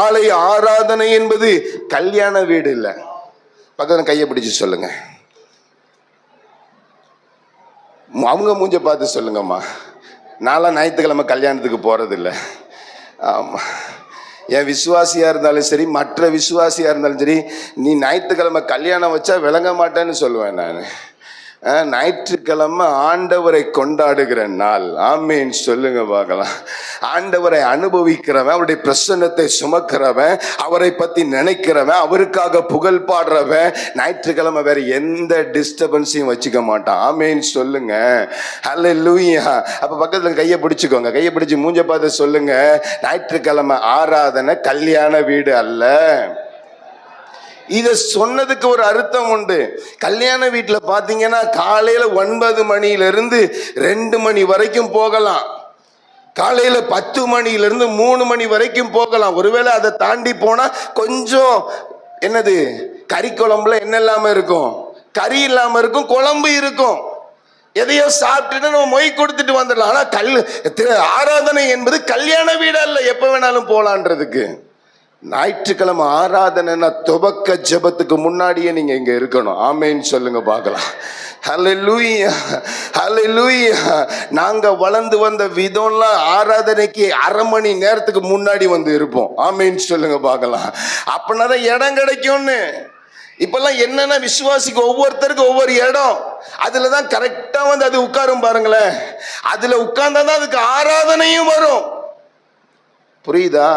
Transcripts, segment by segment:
ஆலய ஆராதனை என்பது கல்யாண வீடு இல்லை. பக்கத்துல கையை பிடிச்சு சொல்லுங்க, அவங்க மூஞ்ச பார்த்து சொல்லுங்கம்மா. நான்லாம் ஞாயிற்றுக்கிழமை கல்யாணத்துக்கு போறதில்லை. ஆமா, என் விசுவாசியா இருந்தாலும் சரி, மற்ற விசுவாசியா இருந்தாலும் சரி, நீ ஞாயிற்றுக்கிழமை கல்யாணம் வச்சா விளங்க மாட்டேன்னு சொல்லுவேன் நான். ஞாயிற்றுக்கிழமை ஆண்டவரை கொண்டாடுகிற நாள். ஆமீன் சொல்லுங்க பார்க்கலாம். ஆண்டவரை அனுபவிக்கிறவன், அவருடைய பிரசன்னத்தை சுமக்கிறவன், அவரை பத்தி நினைக்கிறவன், அவருக்காக புகழ் பாடுறவன் ஞாயிற்றுக்கிழமை வேற எந்த டிஸ்டர்பன்ஸையும் வச்சுக்க மாட்டான். ஆமீன் சொல்லுங்க. ஹல்லேலூயா. அப்ப பக்கத்துல கையை பிடிச்சுக்கோங்க, கையை பிடிச்சு மூஞ்ச பார்த்து சொல்லுங்க, ஞாயிற்றுக்கிழமை ஆராதனை கல்யாண வீடு அல்ல. இத சொன்னதுக்கு ஒரு அர்த்தம் உண்டு. கல்யாண வீட்டுல பாத்தீங்கன்னா காலையில 9 மணியிலிருந்து 2 மணி வரைக்கும் போகலாம், காலையில 10 மணியிலிருந்து 3 மணி வரைக்கும் போகலாம். ஒருவேளை அதை தாண்டி போனா கொஞ்சம் என்னது, கறி குழம்புல என்ன இல்லாம இருக்கும், கறி இல்லாம இருக்கும், குழம்பு இருக்கும். எதையோ சாப்பிட்டுட்டு நம்ம மொய் கொடுத்துட்டு வந்துடலாம். ஆனா ஆராதனை என்பது கல்யாண வீடு அல்ல, எப்ப வேணாலும் போலான்றதுக்கு. ஞாயிற்றுக்கிழமை ஆராதனைனா துவக்க ஜெபத்துக்கு முன்னாடியே நீங்க இங்க இருக்கணும். ஆமேன்னு சொல்லுங்க பார்க்கலாம். ஹல்லேலூயா, ஹல்லேலூயா. நாங்க வளர்ந்து வந்த விதம்லாம் ஆராதனைக்கு அரை மணி நேரத்துக்கு முன்னாடி வந்து இருப்போம். ஆமேன்னு சொல்லுங்க பார்க்கலாம். அப்படின்னாதான் இடம் கிடைக்கும்னு. இப்பெல்லாம் என்னன்னா, விசுவாசிக்கு ஒவ்வொருத்தருக்கும் ஒவ்வொரு இடம், அதுலதான் கரெக்டா வந்து அது உட்காரும் பாருங்களேன். அதுல உட்கார்ந்தாதான் அதுக்கு ஆராதனையும் வரும். புரியுதா?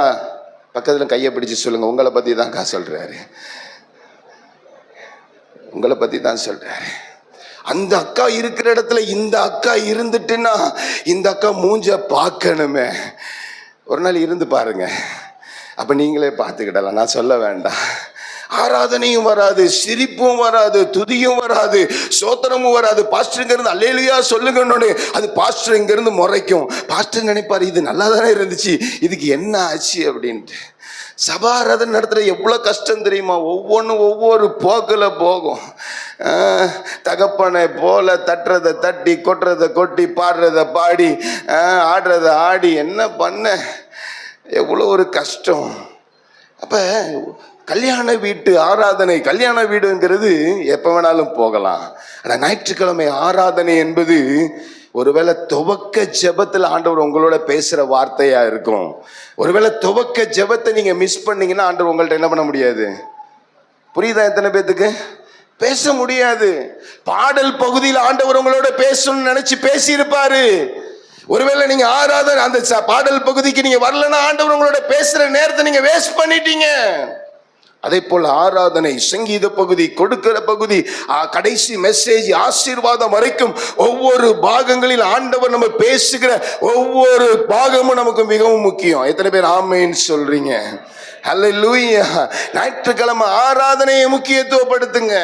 பக்கத்துல கையை பிடிச்சு சொல்லுங்க, உங்களை பத்தி தான் சொல்றாரு, உங்களை பத்தி தான் சொல்றாரு. அந்த அக்கா இருக்கிற இடத்துல இந்த அக்கா இருந்துட்டுன்னா இந்த அக்கா மூஞ்ச பார்க்கணுமே. ஒரு நாள் இருந்து பாருங்க, அப்ப நீங்களே பார்த்துக்கிடலாம், நான் சொல்ல வேண்டாம். ஆராதனையும் வராது, சிரிப்பும் வராது, துதியும் வராது, சோத்திரமும் வராது. பாஸ்டர் இங்க இருந்து அல்லேலூயா சொல்லுங்கன்னு அது பாஸ்டர் இங்க இருந்து முறைக்கும். பாஸ்டர் நினைப்பாரு, இது நல்லா தானே இருந்துச்சு, இதுக்கு என்ன ஆச்சு அப்படின்ட்டு. சபாராதனை நடத்துற எவ்வளவு கஷ்டம் தெரியுமா? ஒவ்வொன்றும் ஒவ்வொரு போக்குல போகும். தகப்பனை போல தட்டுறதை தட்டி, கொட்டுறதை கொட்டி, பாடுறத பாடி, ஆடுறத ஆடி, என்ன பண்ண எவ்வளோ ஒரு கஷ்டம். அப்ப கல்யாண வீட்டு ஆராதனை, கல்யாண வீடுங்கிறது எப்ப வேணாலும் போகலாம். ஆனா ஞாயிற்றுக்கிழமை ஆராதனை என்பது ஒருவேளை துவக்க ஜெபத்தில் ஆண்டவர் உங்களோட பேசுற வார்த்தையா இருக்கும். ஒருவேளை துவக்க ஜெபத்தை நீங்க மிஸ் பண்ணீங்கன்னா ஆண்டவர் உங்கள்ட்ட என்ன பண்ண முடியாது? புரியுதா? எத்தனை பேத்துக்கு பேச முடியாது. பாடல் பகுதியில் ஆண்டவர் உங்களோட பேசணும்னு நினைச்சு பேசி இருப்பாரு. ஒருவேளை நீங்க ஆராதனை அந்த பாடல் பகுதிக்கு நீங்க வரலன்னா ஆண்டவர் உங்களோட பேசுற நேரத்தை நீங்க வேஸ்ட் பண்ணிட்டீங்க. அதே போல ஆராதனை, சங்கீத பகுதி, கொடுக்கிற பகுதி, கடைசி மெசேஜ், ஆசீர்வாதம் வரைக்கும் ஒவ்வொரு பாகங்களில் ஆண்டவர் நம்ம பேசுகிற ஒவ்வொரு பாகமும் நமக்கு மிகவும் முக்கியம். எத்தனை பேர் ஆமேன்னு சொல்றீங்க? ஹல்லேலூயா. ஞாயிற்றுக்கிழமை ஆராதனையை முக்கியத்துவப்படுத்துங்க.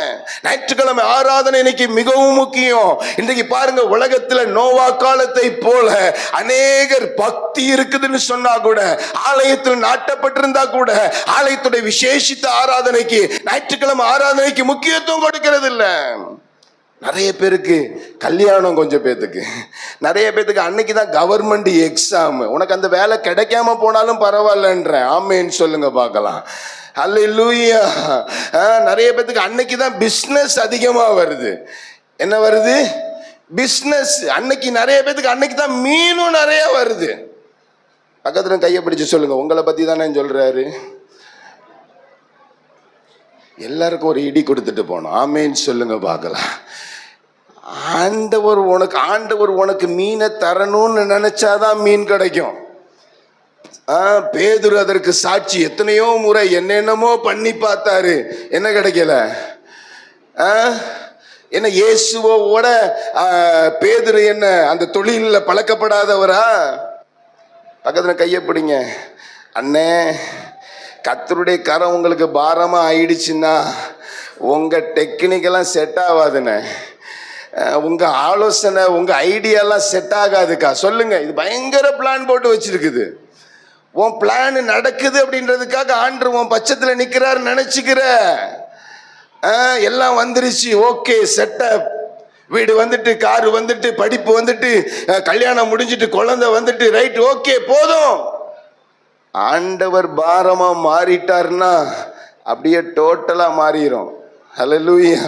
ஞாயிற்றுக்கிழமை ஆராதனை இன்னைக்கு மிகவும் முக்கியம். இன்றைக்கு பாருங்க, உலகத்துல நோவா காலத்தை போல அநேகர் பக்தி இருக்குதுன்னு சொன்னா கூட, ஆலயத்தில் நாட்டப்பட்டிருந்தா கூட, ஆலயத்துடைய விசேஷித்த ஆராதனைக்கு, ஞாயிற்றுக்கிழமை ஆராதனைக்கு முக்கியத்துவம் கொடுக்கிறது இல்ல. நிறைய பேருக்கு கல்யாணம், கொஞ்சம் பேத்துக்கு, நிறைய பேத்துக்கு அன்னைக்கு தான் கவர்மெண்ட் எக்ஸாம், உனக்கு அந்த வேலை கிடைக்காம போனாலும் பரவாயில்லன்ற. ஆமேன்னு சொல்லுங்க பார்க்கலாம். ஹல்லேலூயா. நிறைய பேத்துக்கு அன்னைக்கு தான் பிஸ்னஸ் அதிகமா வருது. என்ன வருது? பிஸ்னஸ். அன்னைக்கு நிறைய பேத்துக்கு அன்னைக்கு தான் மீனும் நிறைய வருது. பக்கத்துல கையை பிடிச்சு சொல்லுங்க, உங்களை பத்தி தானே சொல்றாரு. எல்லாருக்கும் ஒரு இடி கொடுத்துட்டு போனோம். ஆமேன்னு சொல்லுங்க பார்க்கலாம். ஆண்டவர் உனக்கு மீனை தரணும்னு நினைச்சாதான் மீன் கிடைக்கும். பேதுரு அதற்கு சாட்சி. எத்தனையோ முறை என்னென்னமோ பண்ணி பார்த்தாரு, என்ன கிடைக்கல. என்ன இயேசுவோட பேதுரு என்ன அந்த தொழில பழக்கப்படாதவரா? பக்கத்துல கையை பிடிங்க. அண்ணே, கர்த்தருடைய கரம் உங்களுக்கு பாரமா ஆயிடுச்சுன்னா உங்க டெக்னிக்கெல்லாம் செட் ஆகாதுண்ணே, உங்க ஆலோசனை, உங்க ஐடியாலாம் செட் ஆகாதுக்கா. சொல்லுங்க, இது பயங்கர பிளான் போட்டு வச்சிருக்குது. உன் பிளான் நடக்குது அப்படின்றதுக்காக ஆண்டவர் உன் பட்சத்துல நிக்கிறாரு நினைச்சுக்கிற. எல்லாம் வந்துருச்சு, ஓகே, செட்டப், வீடு வந்துட்டு, காரு வந்துட்டு, படிப்பு வந்துட்டு, கல்யாணம் முடிஞ்சிட்டு, குழந்தை வந்துட்டு, ரைட், ஓகே, போதும். ஆண்டவர் பாரமா மாறிட்டார்னா அப்படியே டோட்டலா மாறிடும். ஹல்லேலூயா.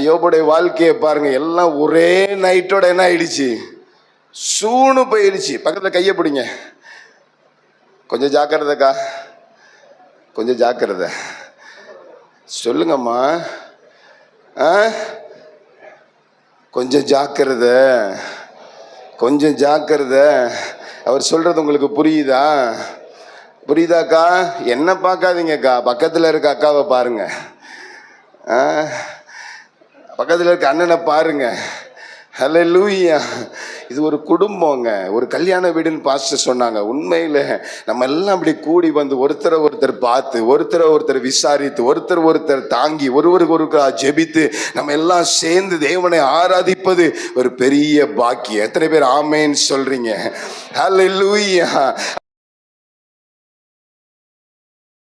யோபுடைய வாழ்க்கையை பாருங்க, எல்லாம் ஒரே நைட்டோட என்ன ஆயிடுச்சு, சூனு போயிடுச்சு. பக்கத்துல கையை பிடிங்க, கொஞ்சம் ஜாக்கிரதைக்கா, கொஞ்சம் ஜாக்கிரதை. சொல்லுங்கம்மா, கொஞ்சம் ஜாக்கிரதை, கொஞ்சம் ஜாக்கிரதை. அவர் சொல்றது உங்களுக்கு புரியுதா? புரியுதாக்கா? என்ன பார்க்காதீங்கக்கா, பக்கத்துல இருக்க அக்காவை பாருங்க, பக்கத்துல இருக்க அண்ணனை பாருங்க. ஹல்லேலூயா. இது ஒரு குடும்பங்க, ஒரு கல்யாண வீடுன்னு பாஸ்டர் சொன்னாங்க. உண்மையில நம்ம எல்லாம் அப்படி கூடி வந்து ஒருத்தரை ஒருத்தர் பார்த்து, ஒருத்தரை ஒருத்தர் விசாரித்து, ஒருத்தர் ஒருத்தர் தாங்கி, ஒருவருக்கு ஒருவர் ஜெபித்து நம்ம எல்லாம் சேர்ந்து தேவனை ஆராதிப்பது ஒரு பெரிய பாக்கியம். எத்தனை பேர் ஆமேன்னு சொல்றீங்க? ஹல்லேலூயா.